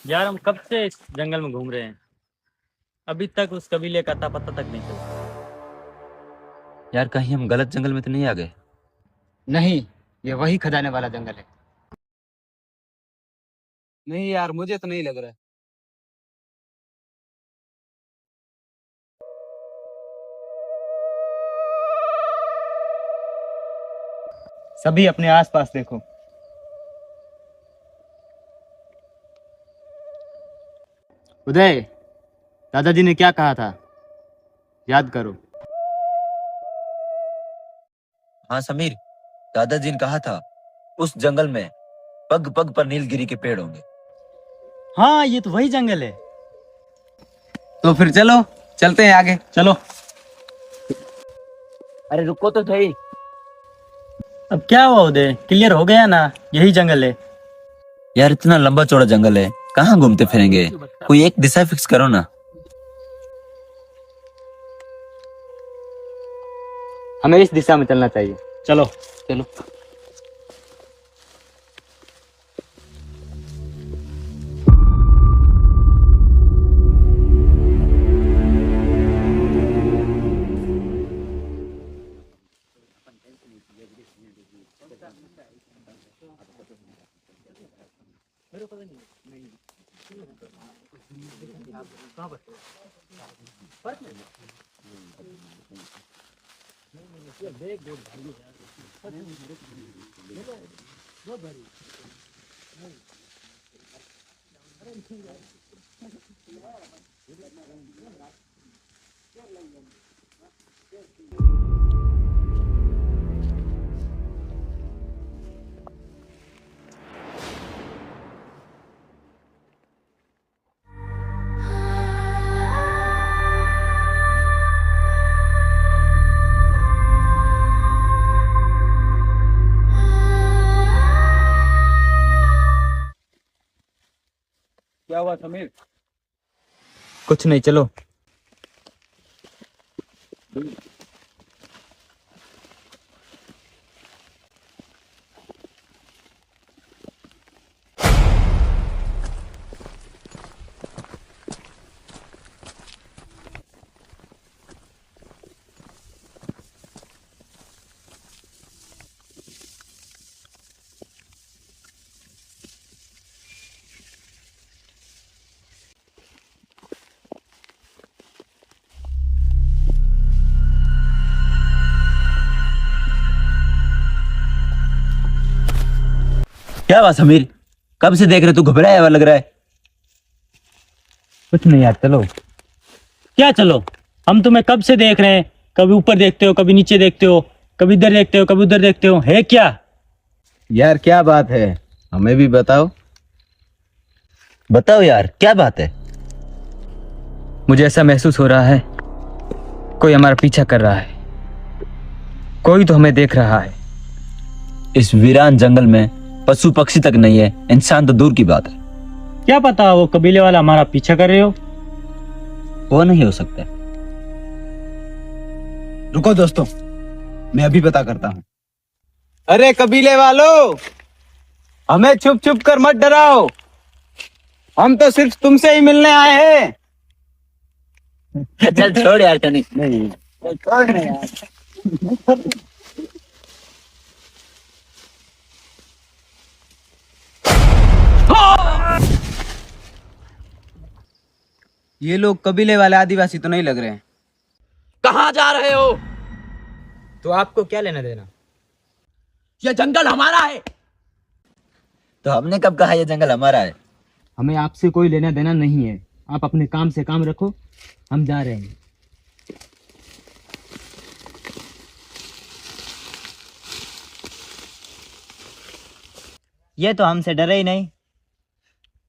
यार हम कब से इस जंगल में घूम रहे हैं, अभी तक उस कबीले का अता पता तक नहीं चला। यार कहीं हम गलत जंगल में तो नहीं आ गए? नहीं, ये वही खजाने वाला जंगल है। नहीं यार, मुझे तो नहीं लग रहा है। सभी अपने आसपास देखो। उदय, दादाजी ने क्या कहा था, याद करो। हाँ समीर, दादाजी ने कहा था उस जंगल में पग पग पर नीलगिरी के पेड़ होंगे। हाँ, ये तो वही जंगल है। तो फिर चलो, चलते हैं आगे। चलो। अरे रुको तो सही। अब क्या हुआ उदय, क्लियर हो गया ना, यही जंगल है। यार इतना लंबा चौड़ा जंगल है, कहाँ घूमते फिरेंगे? कोई एक दिशा फिक्स करो ना। हमें इस दिशा में चलना चाहिए। चलो। चलो। क्या हुआ समीर? कुछ नहीं, चलो। क्या बात समीर, कब से देख रहे, तू घबराया हुआ लग रहा है। कुछ नहीं यार, चलो। क्या चलो? हम तुम्हें कब से देख रहे हैं, कभी ऊपर देखते हो, कभी नीचे देखते हो, कभी इधर देखते हो, कभी उधर देखते हो, है क्या? यार क्या बात है, हमें भी बताओ। बताओ यार क्या बात है। मुझे ऐसा महसूस हो रहा है कोई हमारा पीछा कर रहा है, कोई तो हमें देख रहा है। इस वीरान जंगल में पशु पक्षी तक नहीं है, इंसान तो दूर की बात है। क्या पता वो कबीले वाला हमारा पीछा कर रहे हो। वो नहीं हो सकता। रुको दोस्तों, मैं अभी पता करता हूँ। अरे कबीले वालों, हमें छुप छुप कर मत डराओ, हम तो सिर्फ तुमसे ही मिलने आए हैं। चल छोड़ यार, नहीं छोड़ नहीं यार। ये लोग कबीले वाले आदिवासी तो नहीं लग रहे हैं। कहाँ जा रहे हो? तो आपको क्या लेना देना? ये जंगल हमारा है। तो हमने कब कहा ये जंगल हमारा है? हमें आपसे कोई लेना देना नहीं है, आप अपने काम से काम रखो, हम जा रहे हैं। ये तो हमसे डरे ही नहीं।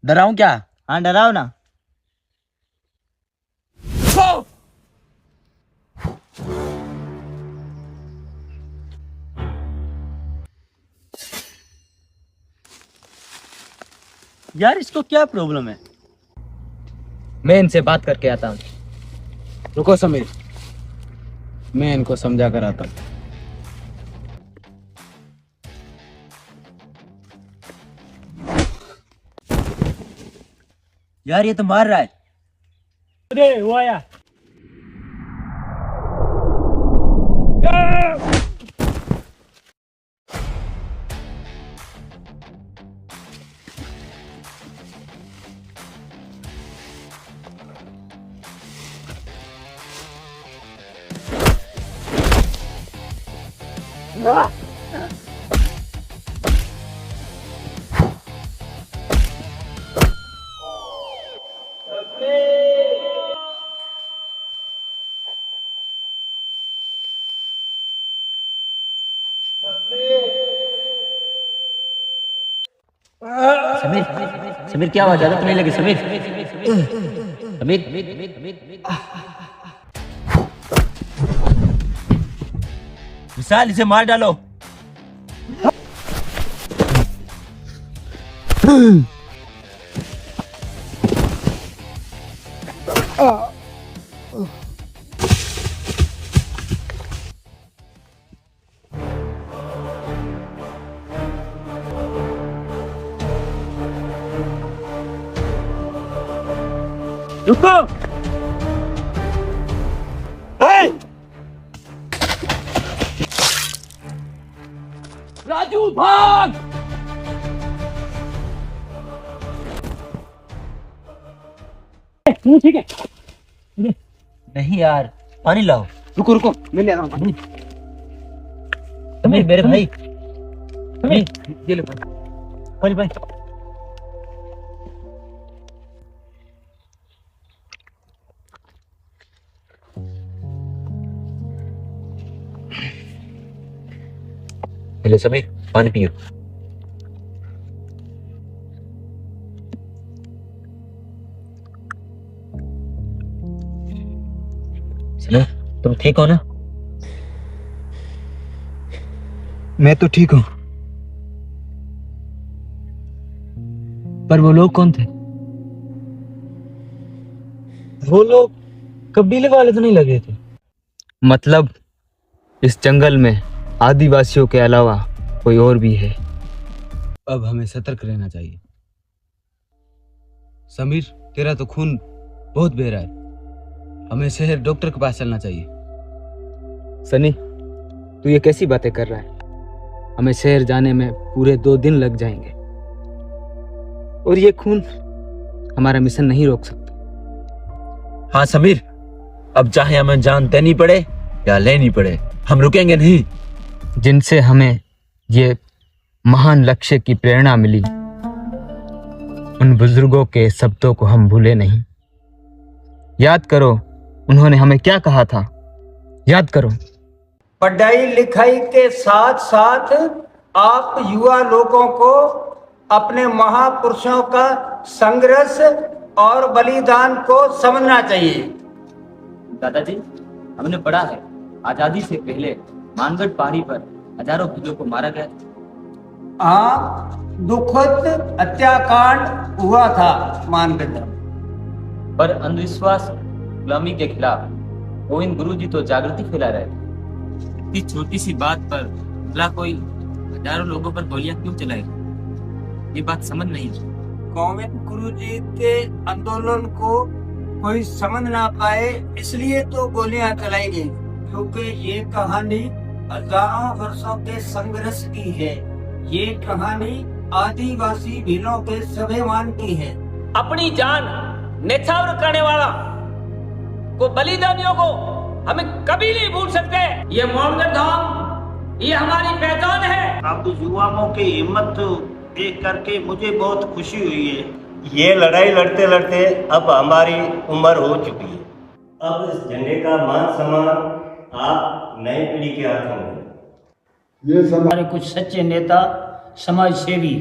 डराऊं क्या? हाँ डराओ ना। यार इसको क्या प्रॉब्लम है? मैं इनसे बात करके आता हूँ। रुको समीर, मैं इनको समझा कर आता हूँ। यार ये तो मार रहा है। अरे वो आया। समीर, समीर क्या हुआ? ज्यादा तो नहीं लगे समीर? समीर, विशाल इसे मार डालो। रुको। राजू भाग। ठीक है। नहीं यार, पानी लाओ। रुको रुको, मैं ले आता हूँ पानी। समीर मेरे भाई, ये लो। भाई भाई ले समीर पानी पियो। समीर तुम ठीक हो ना? मैं तो ठीक हूँ, पर वो लोग कौन थे? वो लोग कबीले वाले तो नहीं लगे थे? मतलब इस जंगल में आदिवासियों के अलावा कोई और भी है। अब हमें सतर्क रहना चाहिए। समीर, तेरा तो खून बहुत बह रहा है, हमें शहर डॉक्टर के पास चलना चाहिए। सनी, तू ये कैसी बातें कर रहा है? हमें शहर जाने में पूरे 2 दिन लग जाएंगे और ये खून हमारा मिशन नहीं रोक सकता। हाँ समीर, अब चाहे हमें जान देनी पड़े या लेनी पड़े, हम रुकेंगे नहीं। जिनसे हमें ये महान लक्ष्य की प्रेरणा मिली, उन बुजुर्गों के शब्दों को हम भूले नहीं। याद करो उन्होंने हमें क्या कहा था, याद करो। पढ़ाई लिखाई के साथ साथ आप युवा लोगों को अपने महापुरुषों का संघर्ष और बलिदान को समझना चाहिए। दादाजी, हमने पढ़ा है आजादी से पहले मानगढ़ पहाड़ी पर हजारों हिंदुओं को मारा गया। हाँ, दुखद हत्याकांड हुआ था मानगढ़। पर अंधविश्वास गुलामी के खिलाफ गोविंद गुरुजी तो जागृति फैला रहे थे। इतनी छोटी सी बात पर भला कोई हजारों लोगों पर गोलियां क्यों चलाएगा? ये बात समझ नहीं। गोविंद गुरुजी के आंदोलन को कोई समझ ना पाए, इसलिए तो गोलियां चलाई गई, क्योंकि ये कहानी हजारों वर्षों के संघर्ष की है। ये कहानी आदिवासी भीलों के स्वाभिमान की है। अपनी जान न्यौछावर करने वाला को बलिदानियों को हमें कभी नहीं भूल सकते। ये मानगढ़ धाम, ये हमारी पहचान है। अब युवाओं की हिम्मत देख करके मुझे बहुत खुशी हुई है। ये लड़ाई लड़ते लड़ते अब हमारी उम्र हो चुकी है। अब इस झंडे का मान सम्मान आप नई पीढ़ी के हाथों में। हमारे कुछ सच्चे नेता समाज सेवी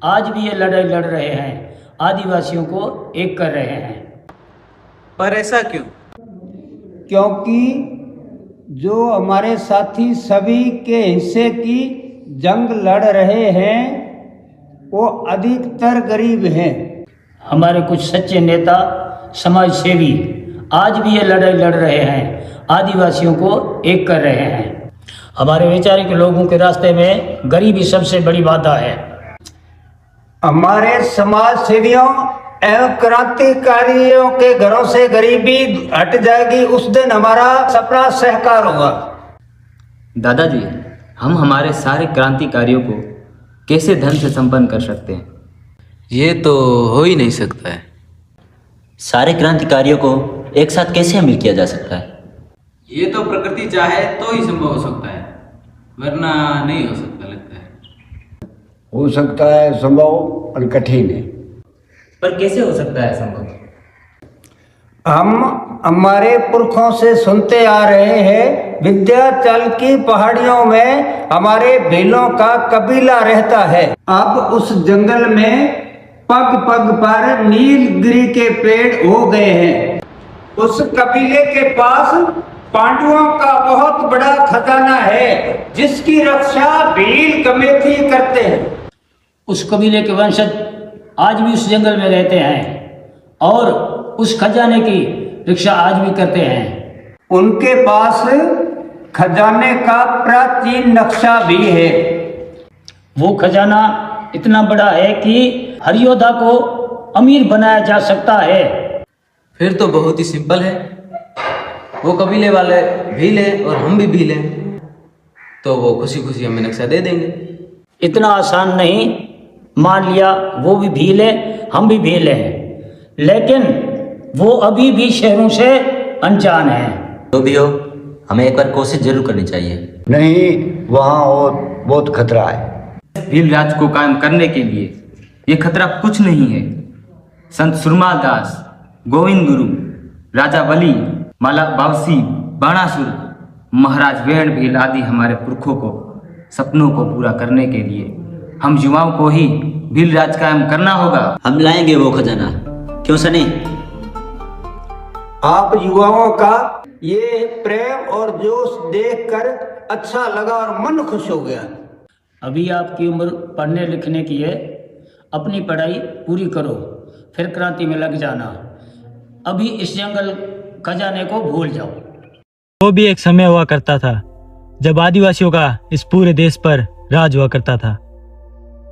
आज भी ये लड़ाई लड़ रहे हैं, आदिवासियों को एक कर रहे हैं। पर ऐसा क्यों? क्योंकि जो हमारे साथी सभी के हिस्से की जंग लड़ रहे हैं, वो अधिकतर गरीब हैं। हमारे कुछ सच्चे नेता समाज सेवी आज भी ये लड़ाई लड़ रहे हैं, आदिवासियों को एक कर रहे हैं। हमारे वैचारिक लोगों के रास्ते में गरीबी सबसे बड़ी बाधा है। हमारे समाज सेवियों एवं क्रांतिकारियों के घरों से गरीबी हट जाएगी, उस दिन हमारा सपना साकार होगा। दादाजी, हम हमारे सारे क्रांतिकारियों को कैसे धन से संपन्न कर सकते हैं? ये तो हो ही नहीं सकता है। सारे क्रांतिकारियों को एक साथ कैसे अमीर किया जा सकता है? ये तो प्रकृति चाहे तो ही संभव हो सकता है, वरना नहीं हो सकता लगता है। हो सकता है संभव और कठिन है। पर कैसे हो सकता है संभव? हम हमारे पुरखों से सुनते आ रहे हैं, विंध्याचल की पहाड़ियों में हमारे भीलों का कबीला रहता है। अब उस जंगल में पग पग पर नीलगिरी के पेड़ हो गए हैं। उस कबीले के पास पांडवों का बहुत बड़ा खजाना है, जिसकी रक्षा भील कमेटी करते हैं। उस कबीले के वंशज आज भी उस जंगल में रहते हैं और उस खजाने की रक्षा आज भी करते हैं। उनके पास खजाने का प्राचीन नक्शा भी है। वो खजाना इतना बड़ा है कि हर योद्धा को अमीर बनाया जा सकता है। फिर तो बहुत ही सिंपल है। वो कबीले वाले भील हैं और हम भी भील हैं, तो वो खुशी खुशी हमें नक्शा दे देंगे। इतना आसान नहीं। मान लिया वो भी भील है, हम भी भील हैं, लेकिन वो अभी भी शहरों से अनजान है। तो भी हो, हमें एक बार कोशिश जरूर करनी चाहिए। नहीं, वहाँ और बहुत खतरा है। भील राज को कायम करने के लिए ये खतरा कुछ नहीं है। संत सुरमाल दास, गोविंद गुरु, राजा बली, माला बावसी, बाणासुर, महाराज वेण भील आदि हमारे पुरखों को सपनों को पूरा करने के लिए हम युवाओं को ही भील राज कायम करना होगा। हम लाएंगे वो खजाना, क्यों सनी? आप युवाओं का ये प्रेम और जोश देखकर अच्छा लगा और मन खुश हो गया। अभी आपकी उम्र पढ़ने लिखने की है, अपनी पढ़ाई पूरी करो, फिर क्रांति में लग जाना। अभी इस जंगल खजाने को भूल जाओ। वो भी एक समय हुआ करता था जब आदिवासियों का इस पूरे देश पर राज हुआ करता था।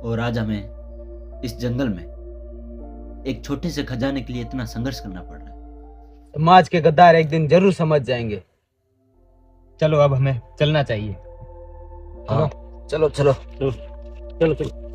और आज हमें इस जंगल में एक छोटे से खजाने के लिए इतना संघर्ष करना पड़ रहा है। समाज के गद्दार एक दिन जरूर समझ जाएंगे। चलो अब हमें चलना चाहिए। हाँ, चलो चलो चलो चलो।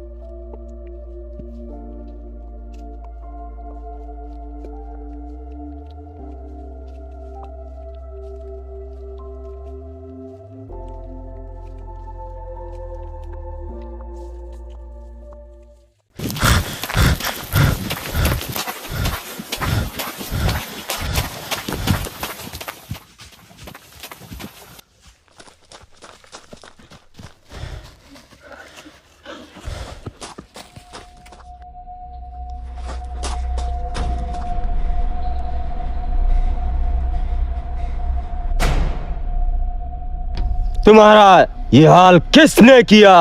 तुम्हारा ये हाल किसने किया?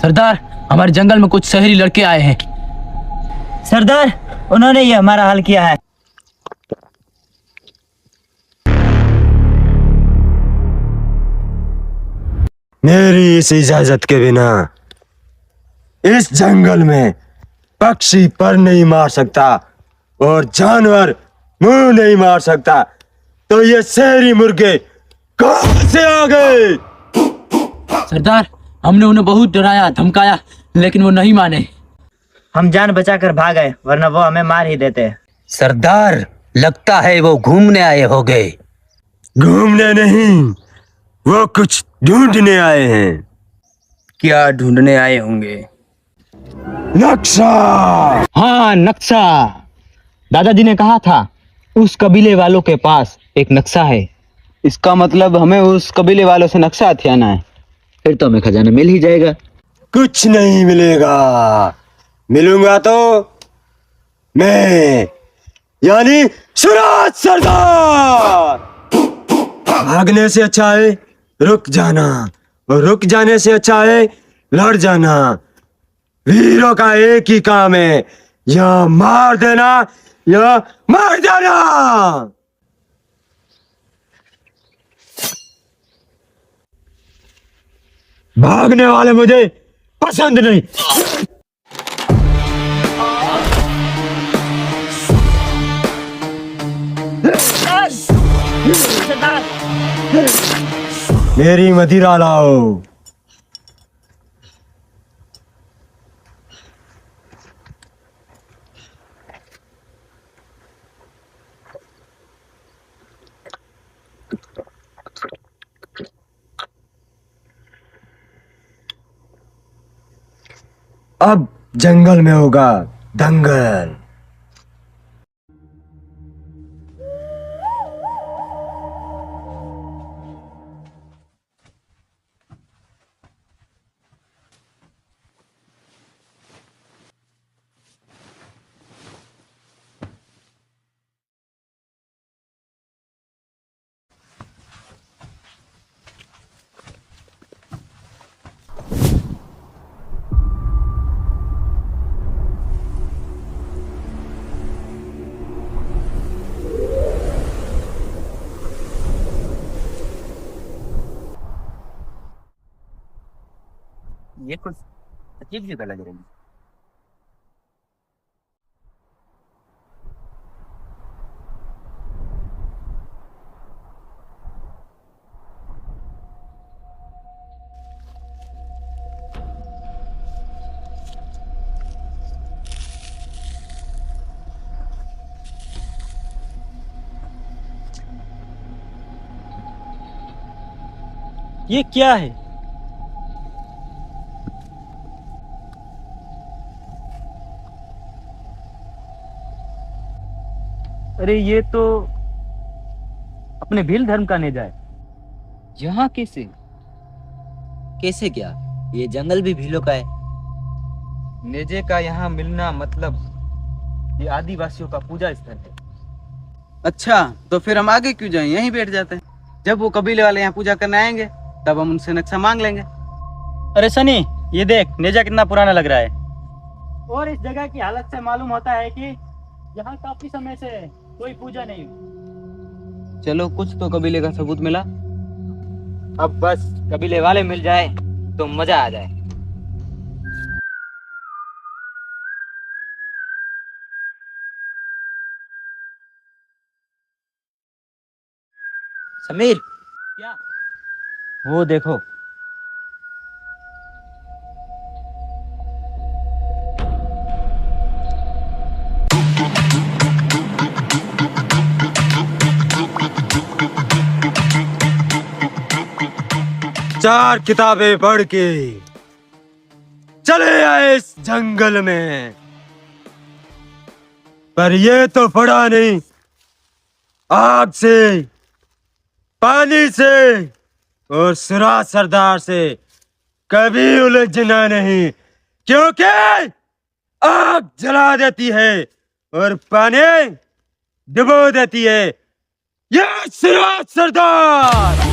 सरदार, हमारे जंगल में कुछ शहरी लड़के आए हैं। सरदार, उन्होंने ये हमारा हाल किया है। मेरी इस इजाजत के बिना इस जंगल में पक्षी पर नहीं मार सकता और जानवर मुंह नहीं मार सकता, तो ये शहरी मुर्गे कहां से आ गए? सरदार, हमने उन्हें बहुत डराया धमकाया, लेकिन वो नहीं माने। हम जान बचाकर भाग गए, वरना वो हमें मार ही देते। सरदार, लगता है वो घूमने आए हो गए। घूमने नहीं, वो कुछ ढूंढने आए हैं। क्या ढूंढने आए होंगे? नक्शा। हाँ, नक्शा। दादाजी ने कहा था उस कबीले वालों के पास एक नक्शा है। इसका मतलब हमें उस कबीले वालों से नक्शा हथियाना है। फिर तो हमें खजाना मिल ही जाएगा। कुछ नहीं मिलेगा। मिलूंगा तो मैं, यानी सूरज सरदार। भागने से अच्छा है रुक जाना, और रुक जाने से अच्छा है लड़ जाना। वीरों का एक ही काम है, या मार देना या मार देना। भागने वाले मुझे पसंद नहीं। मेरी मदिरा लाओ। अब जंगल में होगा दंगल। ये कुछ अजीब जगह लग रही है। ये क्या है? अरे ये तो अपने भील धर्म का नेजा है। यहाँ कैसे? कैसे क्या? ये जंगल भी भीलों का है। नेजे का यहाँ मिलना मतलब ये आदिवासियों का पूजा स्थल है। अच्छा, तो फिर हम आगे क्यों जाएं, यहीं बैठ जाते हैं। जब वो कबीले वाले यहाँ पूजा करने आएंगे तब हम उनसे नक्शा मांग लेंगे। अरे सनी, ये देख नेजा कितना पुराना लग रहा है। और इस जगह की हालत से मालूम होता है कि यहाँ काफी समय से कोई पूजा नहीं हुई। चलो, कुछ तो कबीले का सबूत मिला। अब बस कबीले वाले मिल जाए तो मजा आ जाए। समीर, क्या? वो देखो। चार किताबें पढ़ के चले आए इस जंगल में, पर ये तो पढ़ा नहीं आग से, पानी से और सुराज सरदार से कभी उलझना नहीं, क्योंकि आग जला देती है और पानी डुबो देती है। ये सुराज सरदार।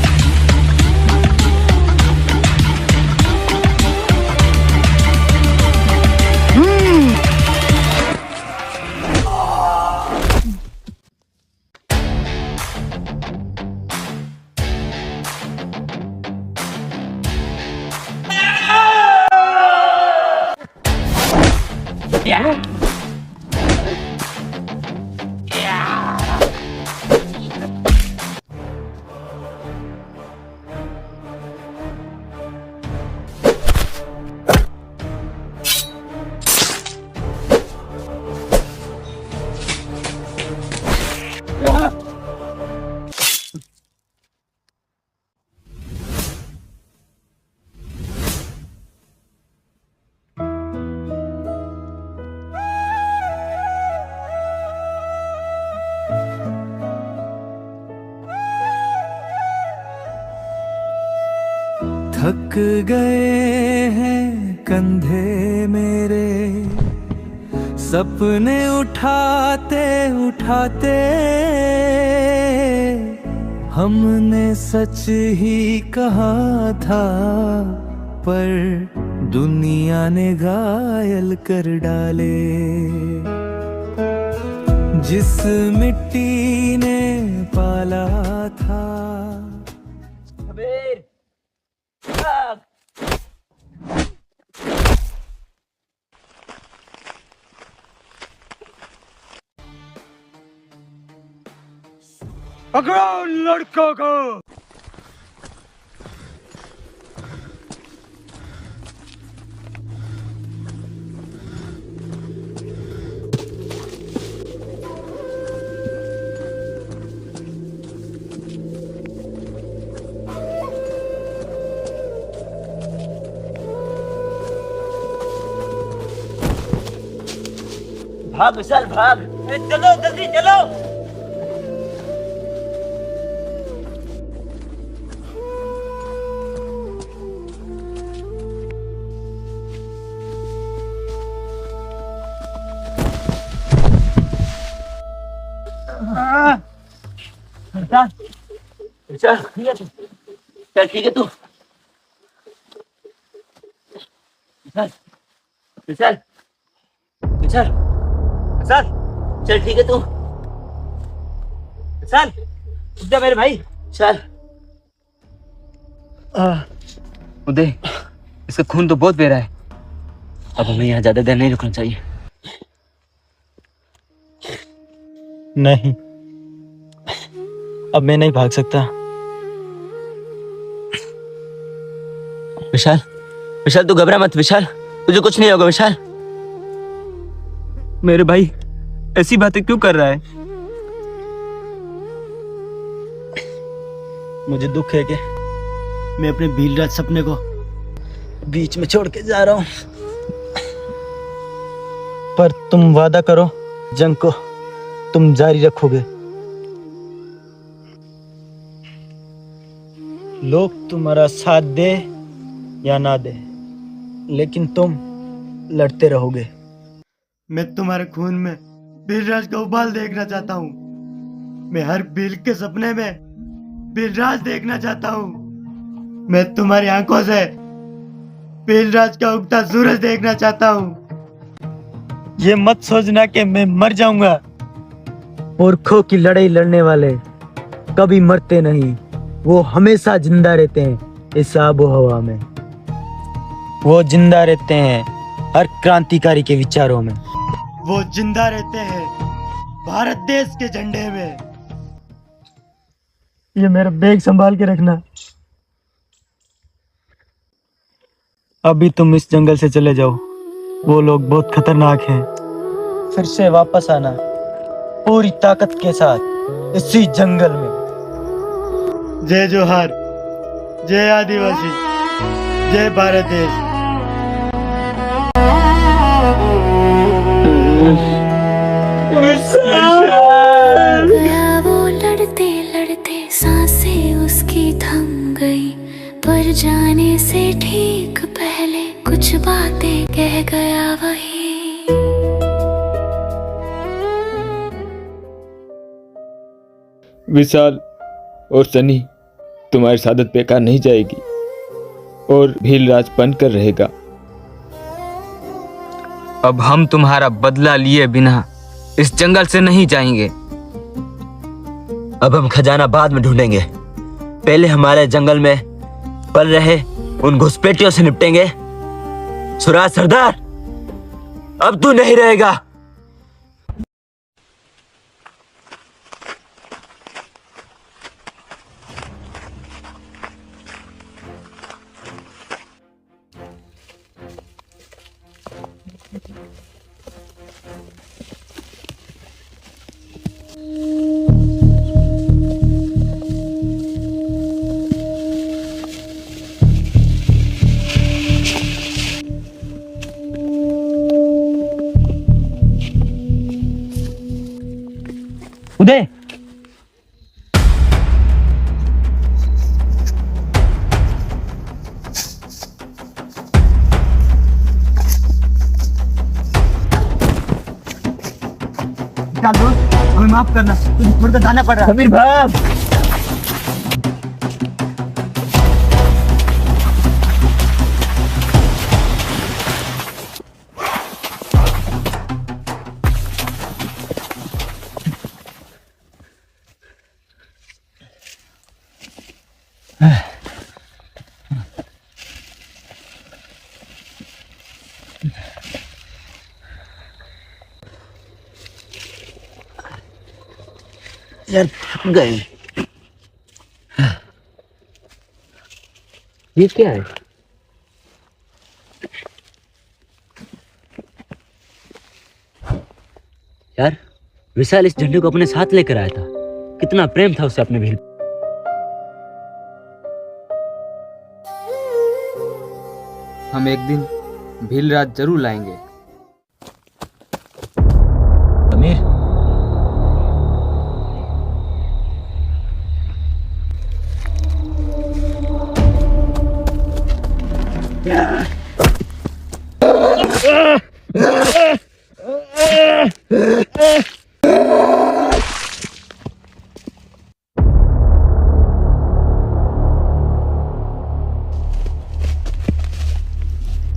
थक गए हैं कंधे मेरे, सपने उठाते उठाते। हमने सच ही कहा था पर दुनिया ने घायल कर डाले। जिस मिट्टी ने पाला था। पकड़ो लड़कों को। भाग विशाल भाग। चलो जल्दी चलो। विशाल चल ठीक है तू। विशाल विशाल विशाल विशाल चल ठीक है तू। विशाल उठ जा मेरे भाई। चल उदय, इसका खून तो बहुत बह रहा है। अब हमें यहाँ ज्यादा देर नहीं रुकना चाहिए। नहीं, अब मैं नहीं भाग सकता। विशाल विशाल तू घबरा मत। विशाल तुझे कुछ नहीं होगा। विशाल मेरे भाई ऐसी बातें क्यों कर रहा है? मुझे दुख है कि मैं अपने भीलराज सपने को बीच में छोड़ के जा रहा हूं। पर तुम वादा करो, जंग को तुम जारी रखोगे। लोग तुम्हारा साथ दे या ना दे, लेकिन तुम लड़ते रहोगे। मैं तुम्हारे खून में भीलराज का उबाल देखना चाहता हूँ। मैं हर भील के सपने में भीलराज देखना चाहता हूँ। मैं तुम्हारी आंखों से भीलराज का उगता सूरज देखना चाहता हूँ। ये मत सोचना कि मैं मर जाऊंगा। मूर्खों की लड़ाई लड़ने वाले कभी मरते नहीं, वो हमेशा जिंदा रहते हैं इस आबो हवा में। वो जिंदा रहते हैं हर क्रांतिकारी के विचारों में। वो जिंदा रहते हैं भारत देश के झंडे में। ये मेरा बैग संभाल के रखना। अभी तुम इस जंगल से चले जाओ, वो लोग बहुत खतरनाक हैं। फिर से वापस आना पूरी ताकत के साथ इसी जंगल में। जय जोहार, जय आदिवासी, जय भारत देश। गया वो लड़ते लड़ते, सांसें उसकी थम गई, पर जाने से ठीक पहले कुछ बातें कह गया वही। विशाल और सनी, तुम्हारी सादत बेकार नहीं जाएगी और भीलराज बनकर रहेगा। अब हम तुम्हारा बदला लिए बिना इस जंगल से नहीं जाएंगे। अब हम खजाना बाद में ढूंढेंगे, पहले हमारे जंगल में पल रहे उन घुसपैठियों से निपटेंगे। सुराज सरदार, अब तू नहीं रहेगा। उदय, हमें माफ करना, तुझे छोड़कर जाना पड़ रहा। समीर भाई, यार थक गए। ये क्या है? यार विशाल इस झंडे को अपने साथ लेकर आया था, कितना प्रेम था उसे अपने भील। हम एक दिन भीलराज जरूर लाएंगे। समीर,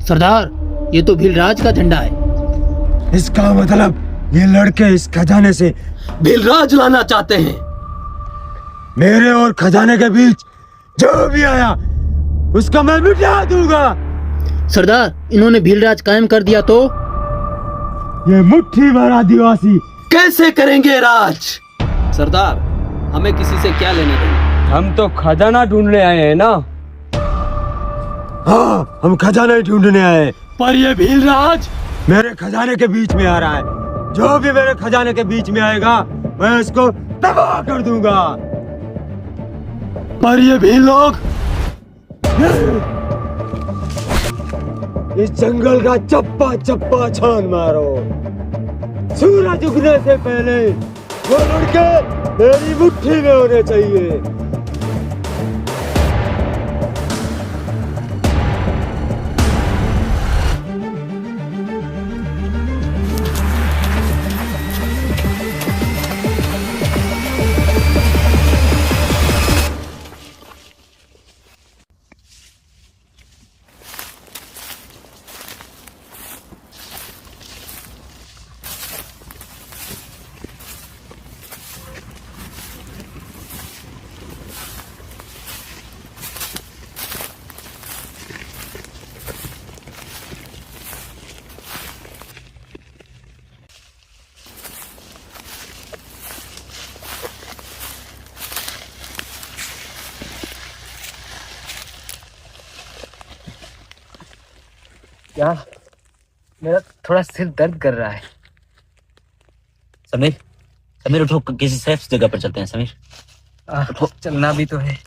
सरदार, ये तो भीलराज का झंडा है। इसका मतलब ये लड़के इस खजाने से भीलराज लाना चाहते हैं। मेरे और खजाने के बीच जो भी आया उसका मैं मिटा दूंगा। सरदार, इन्होंने भीलराज कायम कर दिया तो ये मुट्ठी भर आदिवासी कैसे करेंगे राज? सरदार, हमें किसी से क्या लेना देना? हम तो खजाना ढूंढने आए हैं ना। हाँ, हम खजाना ढूंढने आए। पर ये भीलराज मेरे खजाने के बीच में आ रहा है। जो भी मेरे खजाने के बीच में आएगा मैं उसको तबाह कर दूंगा। पर ये भील लोग इस जंगल का चप्पा चप्पा छान मारो। सूरज उगने से पहले वो लड़के मेरी मुट्ठी में होने चाहिए। क्या? मेरा थोड़ा सिर दर्द कर रहा है। समीर, समीर उठो, किसी सेफ जगह पर चलते हैं। समीर उठो, चलना भी तो है।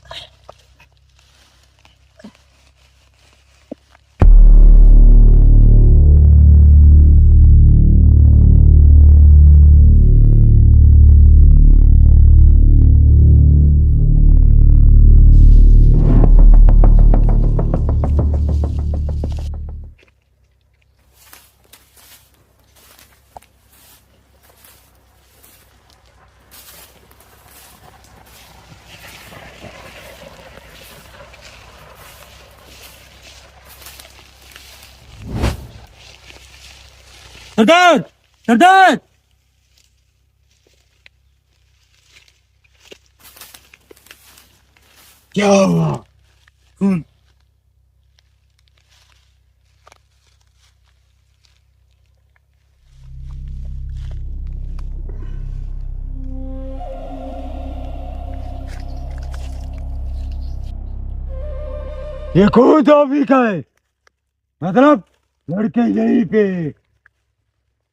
सरदार, सरदार, क्या हुआ? खून। ये खून तो अभी का है, मतलब लड़के यहीं पे।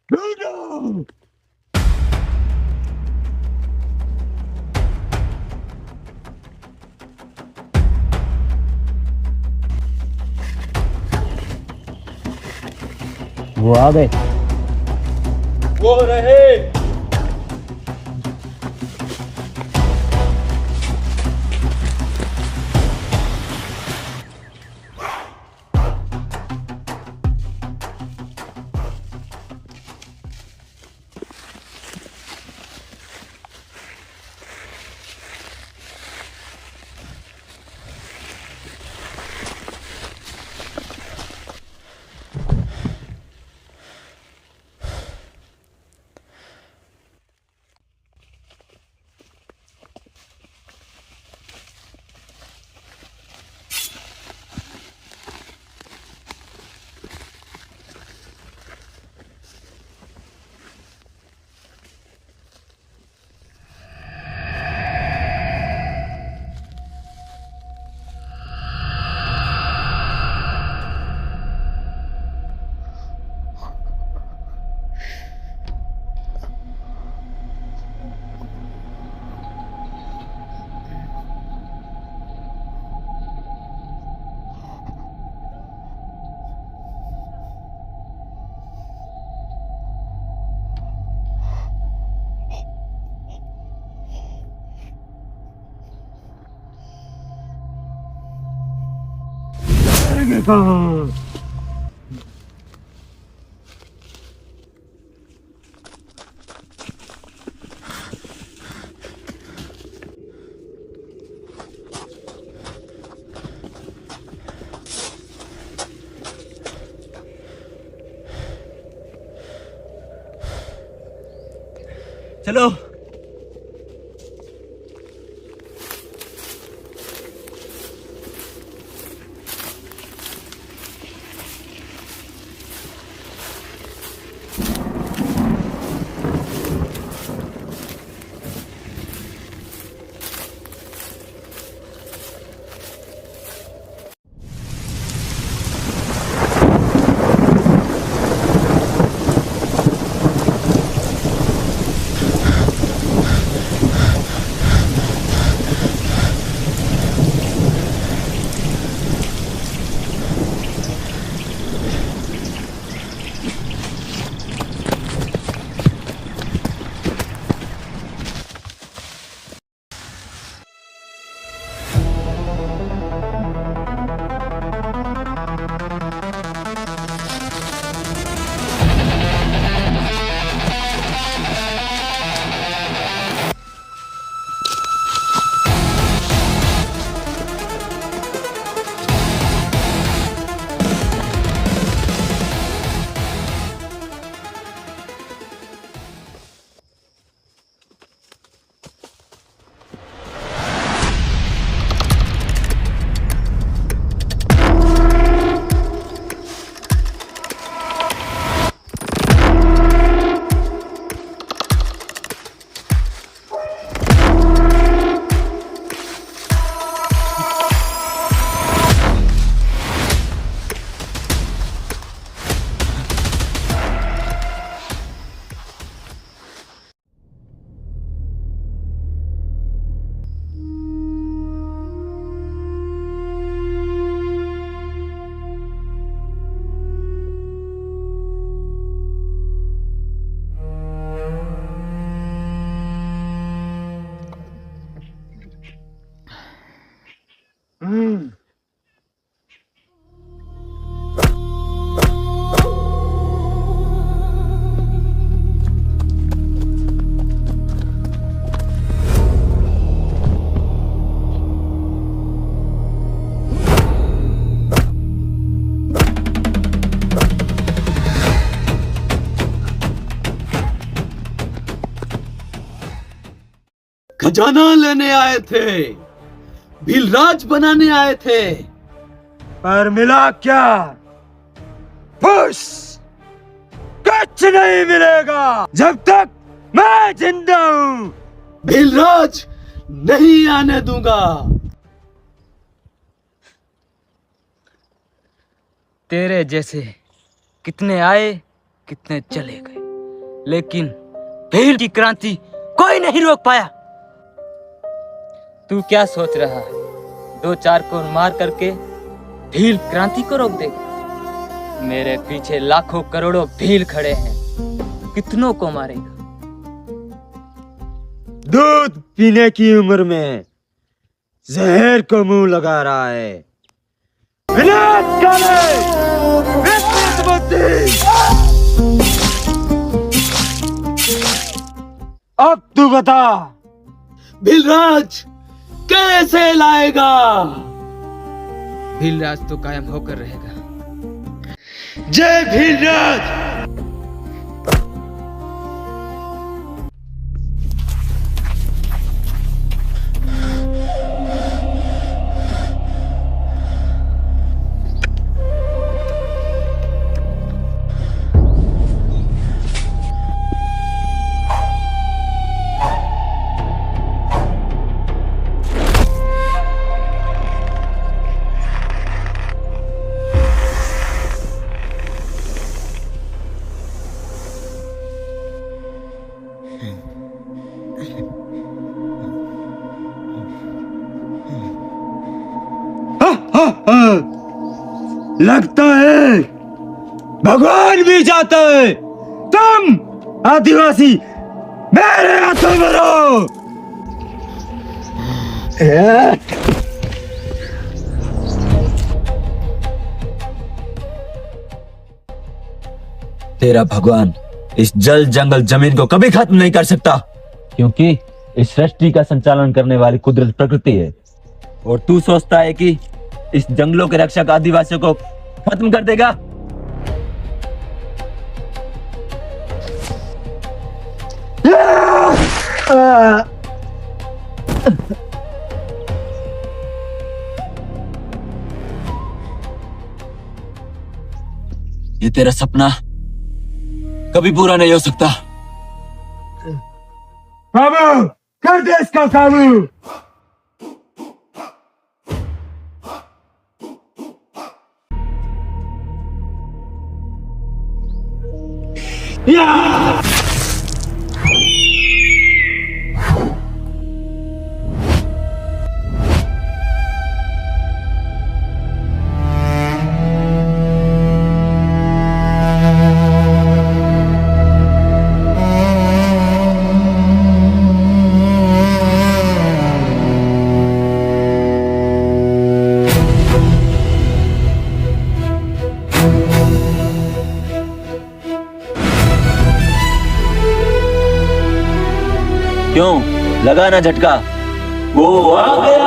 ढूंढो। वो आ गए। वो रहे। कहाँ? चलो। खजाना लेने आए थे, भीलराज बनाने आए थे, पर मिला क्या? फुस! कुछ नहीं मिलेगा जब तक मैं जिंदा हूं। भीलराज नहीं आने दूंगा। तेरे जैसे कितने आए कितने चले गए, लेकिन भील की क्रांति कोई नहीं रोक पाया। तू क्या सोच रहा है? 2-4 को मार करके भील क्रांति को रोक देगा? मेरे पीछे लाखों करोड़ों भील खड़े हैं, कितनों को मारेगा? दूध पीने की उम्र में जहर को मुंह लगा रहा है। विनाश करे! विपरीत बुद्धि! अब तू बता, भीलराज कैसे लाएगा? भीलराज तो कायम होकर रहेगा। जय भीलराज! लगता है भगवान भी चाहता है तुम आदिवासी मेरे हाथों मरो। तेरा भगवान इस जल जंगल जमीन को कभी खत्म नहीं कर सकता, क्योंकि इस सृष्टि का संचालन करने वाली कुदरत प्रकृति है। और तू सोचता है कि इस जंगलों के रक्षक आदिवासियों को खत्म कर देगा? ये तेरा सपना कभी पूरा नहीं हो सकता। काबू कर दे इसका काबू। क्यों लगा ना झटका? वो आ गया।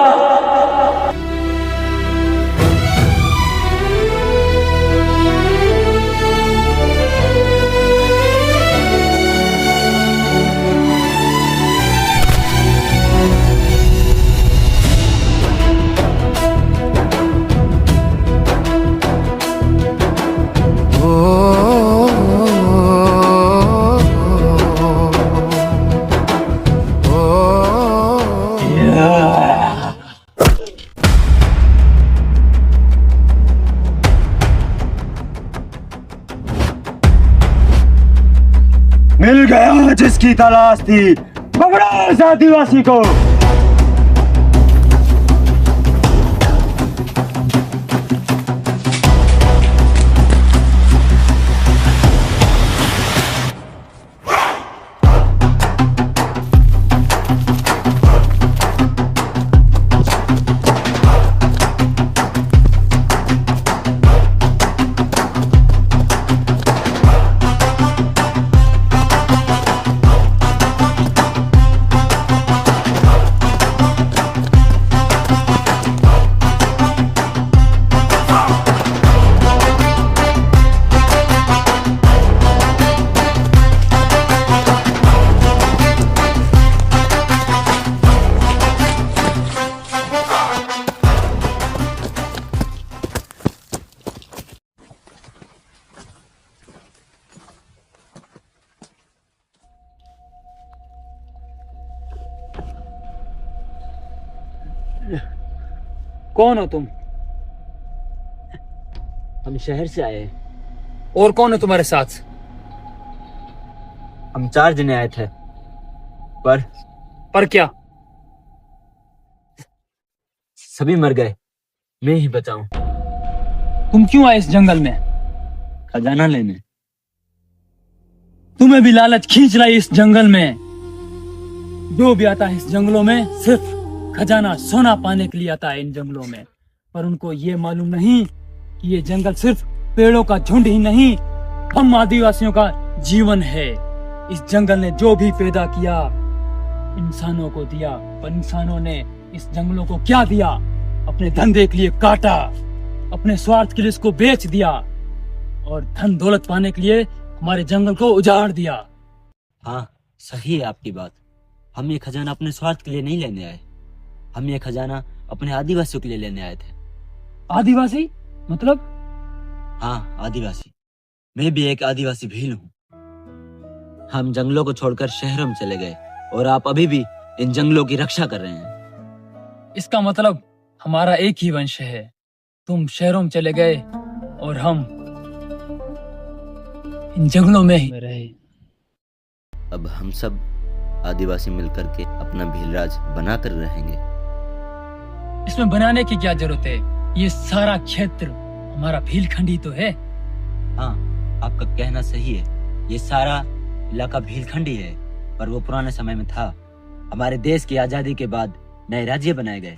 मिल गया जिसकी तलाश थी, पकड़ो इस आदिवासी को। कौन हो तुम? हम शहर से आए हैं। और कौन है तुम्हारे साथ? हम 4 जने आए थे, पर क्या? सभी मर गए, मैं ही बचा हूं। तुम क्यों आए इस जंगल में? खजाना लेने। तुम्हें भी लालच खींच लाई इस जंगल में। जो भी आता है इस जंगलों में सिर्फ खजाना सोना पाने के लिए आता है इन जंगलों में, पर उनको ये मालूम नहीं कि ये जंगल सिर्फ पेड़ों का झुंड ही नहीं, हम आदिवासियों का जीवन है। इस जंगल ने जो भी पैदा किया इंसानों को दिया, पर इंसानों ने इस जंगलों को क्या दिया? अपने धंधे के लिए काटा, अपने स्वार्थ के लिए इसको बेच दिया और धन दौलत पाने के लिए हमारे जंगल को उजाड़ दिया। हाँ, सही है आपकी बात। हम ये खजाना अपने स्वार्थ के लिए नहीं लेने आए, हम ये खजाना अपने आदिवासियों के लिए लेने आए थे। आदिवासी मतलब? हाँ, आदिवासी। मैं भी एक आदिवासी भील हूँ। हम जंगलों को छोड़कर शहरों में चले गए और आप अभी भी इन जंगलों की रक्षा कर रहे हैं। इसका मतलब हमारा एक ही वंश है। तुम शहरों में चले गए और हम इन जंगलों में ही रहे। अब हम सब आदिवासी मिलकर के अपना भीलराज बनाकर रहेंगे। इसमें बनाने की क्या जरूरत है? ये सारा क्षेत्र हमारा भीलखंडी तो है। हाँ, आपका कहना सही है। ये सारा इलाका भीलखंडी है, पर वो पुराने समय में था। हमारे देश की आजादी के बाद नए राज्य बनाए गए।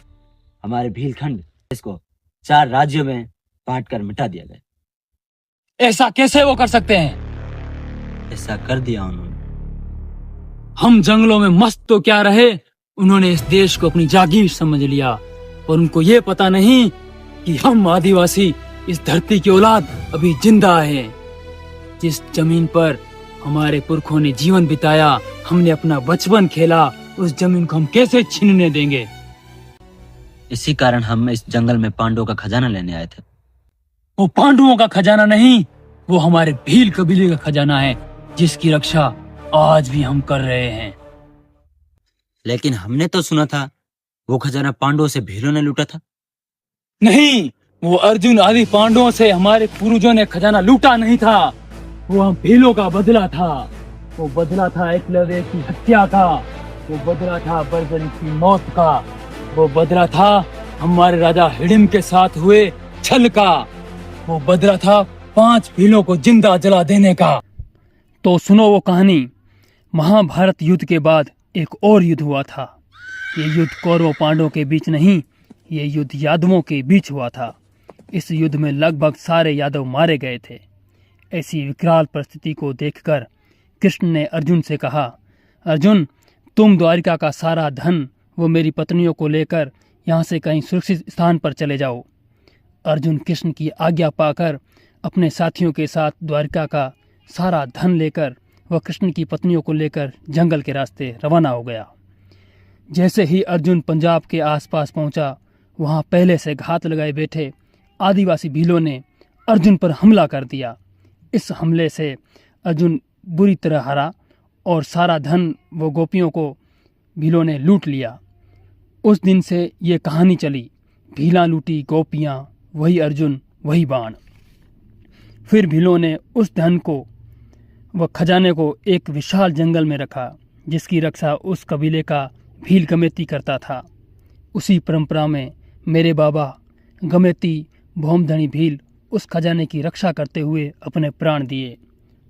हमारे भीलखंड देश को 4 राज्यों में बांटकर मिटा दिया गया। ऐसा कैसे वो कर सकते हैं? ऐसा कर दिया उन्होंने। हम जंगलों में मस्त तो क्या रहे, उन्होंने इस देश को अपनी जागीर समझ लिया, पर उनको ये पता नहीं कि हम आदिवासी इस धरती की औलाद अभी जिंदा है। जिस जमीन पर हमारे पुरखों ने जीवन बिताया, हमने अपना बचपन खेला, उस जमीन को हम कैसे छीनने देंगे। इसी कारण हम इस जंगल में पांडवों का खजाना लेने आए थे। वो पांडवों का खजाना नहीं, वो हमारे भील कबीले का खजाना है, जिसकी रक्षा आज भी हम कर रहे हैं। लेकिन हमने तो सुना था वो खजाना पांडवों से भीलों ने लूटा था। नहीं, वो अर्जुन आदि पांडवों से हमारे पूर्वजों ने खजाना लूटा नहीं था। वो हम भीलों का बदला था। वो बदला था एकलव्य की हत्या का, वो बदला था बर्बरी की मौत का, वो बदला था हमारे राजा हिडिंब के साथ हुए छल का, वो बदला था 5 भीलों को जिंदा जला देने का। तो सुनो वो कहानी। महाभारत युद्ध के बाद एक और युद्ध हुआ था। ये युद्ध कौरवों पांडवों के बीच नहीं, ये युद्ध यादवों के बीच हुआ था। इस युद्ध में लगभग सारे यादव मारे गए थे। ऐसी विकराल परिस्थिति को देखकर कृष्ण ने अर्जुन से कहा, अर्जुन, तुम द्वारिका का सारा धन वो मेरी पत्नियों को लेकर यहाँ से कहीं सुरक्षित स्थान पर चले जाओ। अर्जुन कृष्ण की आज्ञा पाकर अपने साथियों के साथ द्वारिका का सारा धन लेकर वह कृष्ण की पत्नियों को लेकर जंगल के रास्ते रवाना हो गया। जैसे ही अर्जुन पंजाब के आसपास पहुंचा, वहां पहले से घात लगाए बैठे आदिवासी भीलों ने अर्जुन पर हमला कर दिया। इस हमले से अर्जुन बुरी तरह हारा और सारा धन वो गोपियों को भीलों ने लूट लिया। उस दिन से ये कहानी चली, भीला लूटी गोपियाँ, वही अर्जुन वही बाण। फिर भीलों ने उस धन को व खजाने को एक विशाल जंगल में रखा, जिसकी रक्षा उस कबीले का भील गमेती करता था। उसी परंपरा में मेरे बाबा गमेती भौमधनी भील उस खजाने की रक्षा करते हुए अपने प्राण दिए,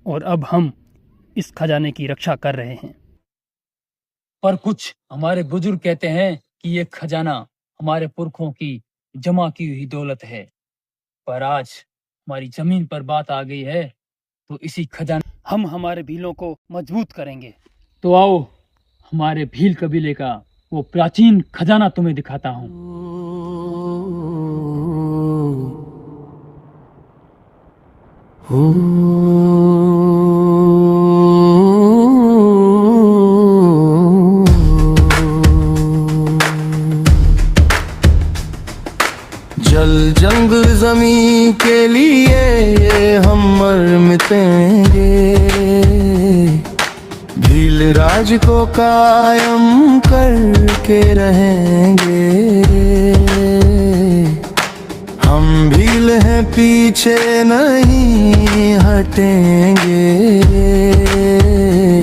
और अब हम इस खजाने की रक्षा कर रहे हैं। पर कुछ हमारे बुजुर्ग कहते हैं कि ये खजाना हमारे पुरखों की जमा की हुई दौलत है, पर आज हमारी जमीन पर बात आ गई है, तो इसी खजाने हम हमारे भीलों को मजबूत करेंगे। तो आओ, हमारे भील कबीले का वो प्राचीन खजाना तुम्हें दिखाता हूँ। जल जंग जमी के लिए हम मर मिटेंगे, भील राज को कायम करके रहेंगे। हम भील हैं, पीछे नहीं हटेंगे,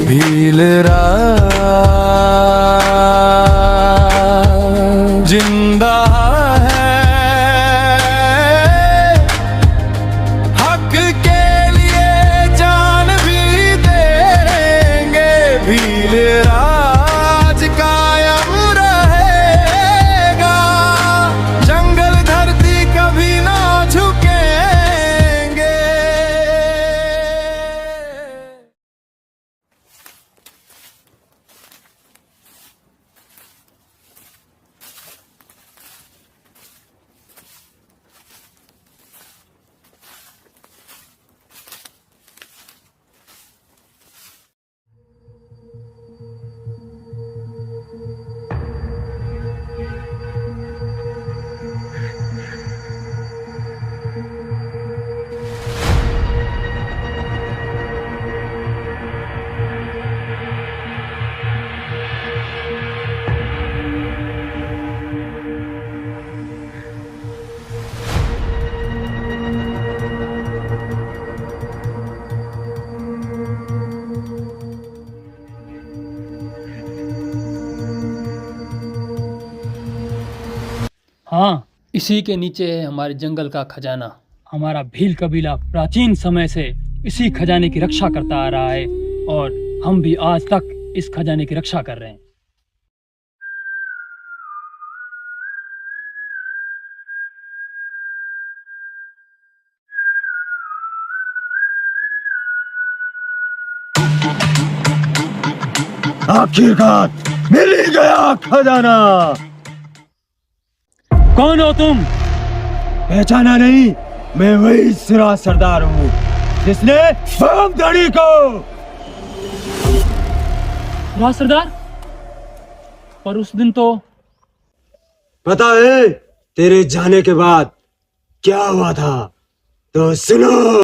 भील राज जिंदा हाँ, इसी के नीचे है हमारे जंगल का खजाना। हमारा भील कबीला प्राचीन समय से इसी खजाने की रक्षा करता आ रहा है, और हम भी आज तक इस खजाने की रक्षा कर रहे हैं। आखिरकार मिल ही गया खजाना। कौन हो तुम? पहचाना नहीं? मैं वही सिरा सरदार हूँ जिसने बम धड़ी को। राज सरदार, पर उस दिन तो पता है तेरे जाने के बाद क्या हुआ था? तो सुनो।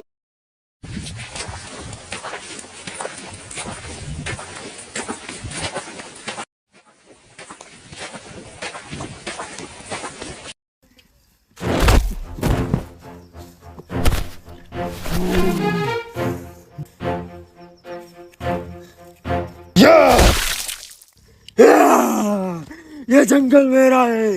ये जंगल मेरा है,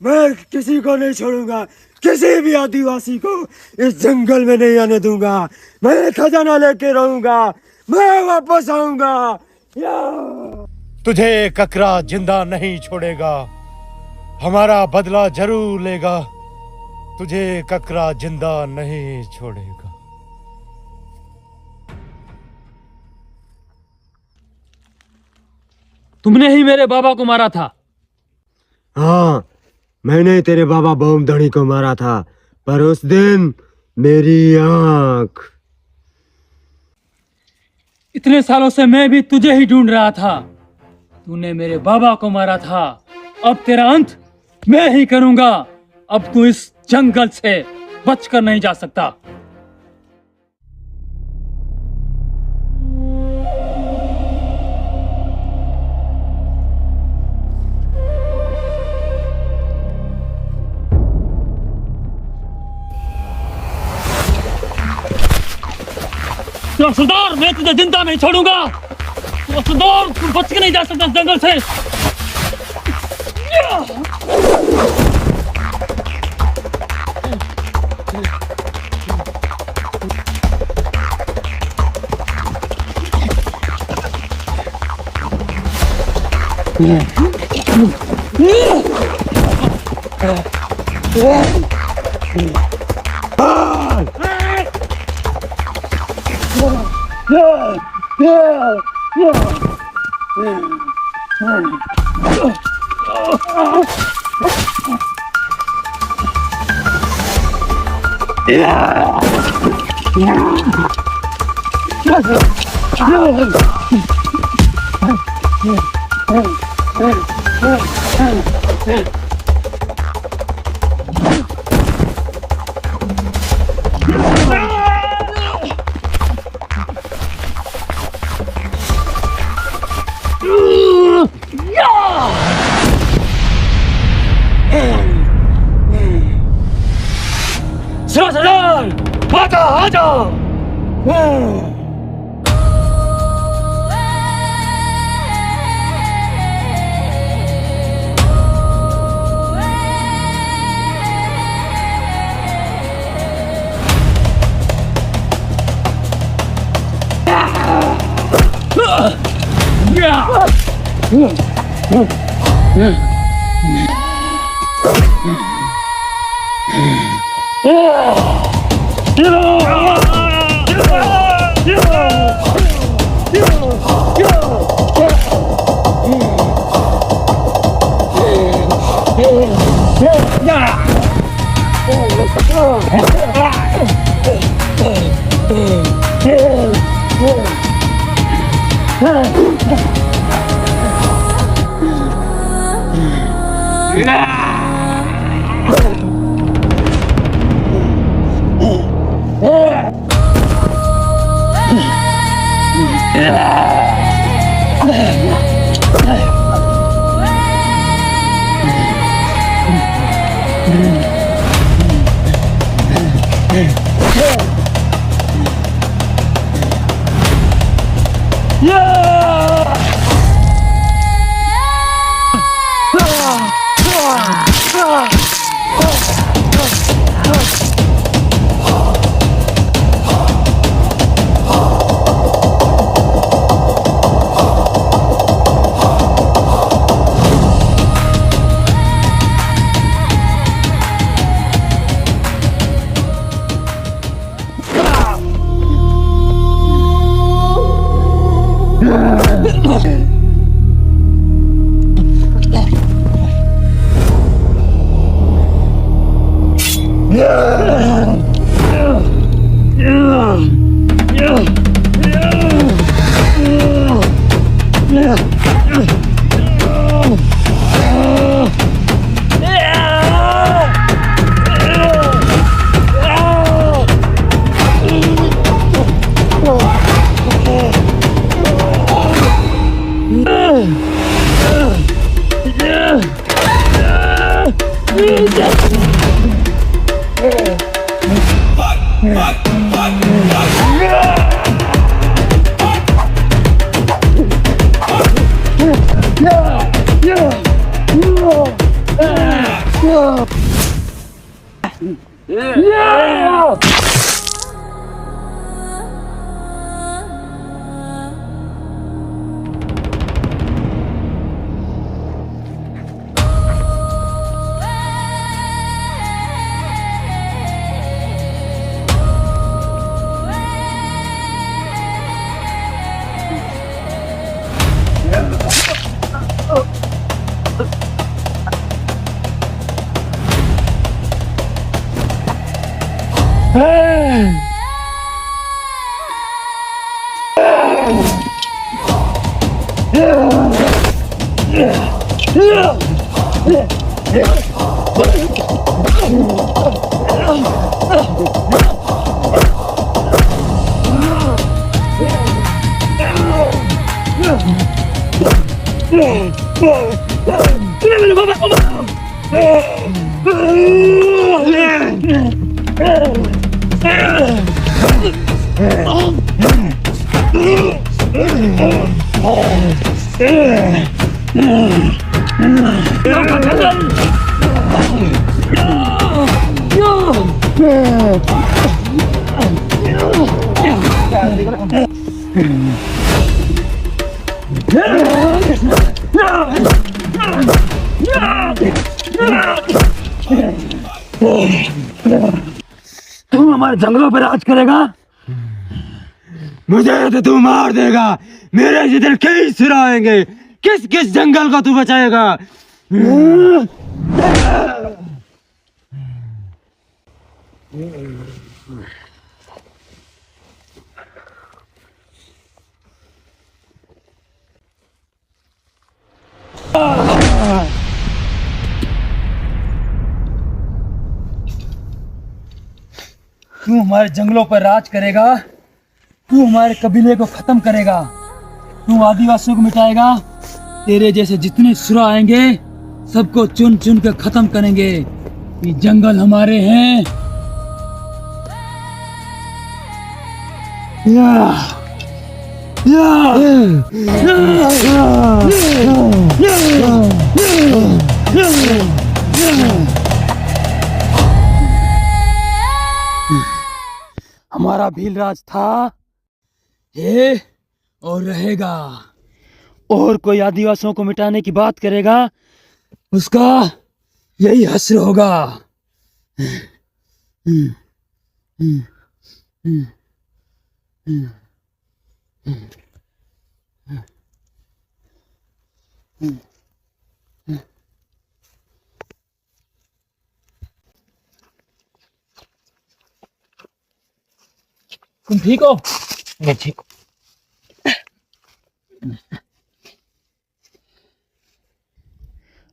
मैं किसी को नहीं छोड़ूंगा, किसी भी आदिवासी को इस जंगल में नहीं आने दूंगा। मैं खजाना लेके रहूंगा, मैं वापस आऊंगा। तुझे ककरा जिंदा नहीं छोड़ेगा, हमारा बदला जरूर लेगा। तुझे ककरा जिंदा नहीं छोड़ेगा। तुमने ही मेरे बाबा को मारा था। हाँ, मैंने तेरे बाबा बम धड़ी को मारा था, पर उस दिन मेरी आंख। इतने सालों से मैं भी तुझे ही ढूंढ रहा था। तूने मेरे बाबा को मारा था, अब तेरा अंत मैं ही करूंगा। अब तू इस जंगल से बचकर नहीं जा सकता। सरदार, मैं तुझे जिंदा नहीं छोड़ूंगा। सरदार, तू बच के नहीं जा सकता जंगल से। सरदार, आ जाओ। तू हमारे जंगलों पर राज करेगा, मुझे तो तू मार देगा। मेरे जिधर कई सिर आएंगे, किस किस जंगल को तू बचाएगा? तू हमारे जंगलों पर राज करेगा, तू हमारे कबीले को खत्म करेगा, तू आदिवासियों को मिटाएगा। तेरे जैसे जितने सुरा आएंगे सबको चुन चुन के खत्म करेंगे। ये जंगल हमारे हैं। हमारा भील राज था, है और रहेगा। और कोई आदिवासियों को मिटाने की बात करेगा, उसका यही हश्र होगा। तुम ठीक हो? मैं ठीक हूँ।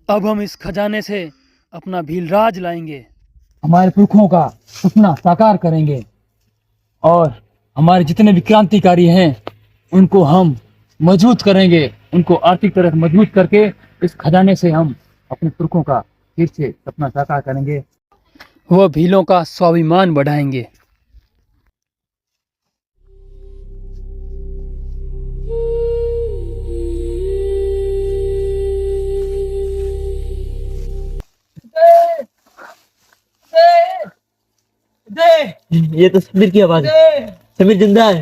अब हम इस खजाने से अपना भील राज लाएंगे, हमारे पुरखों का सपना साकार करेंगे और हमारे जितने भी क्रांतिकारी हैं उनको हम मजबूत करेंगे। उनको आर्थिक तरह से मजबूत करके इस खजाने से हम अपने पुरखों का फिर से सपना साकार करेंगे। वह भीलों का स्वाभिमान बढ़ाएंगे। ये तो समीर की आवाज है। समीर जिंदा है।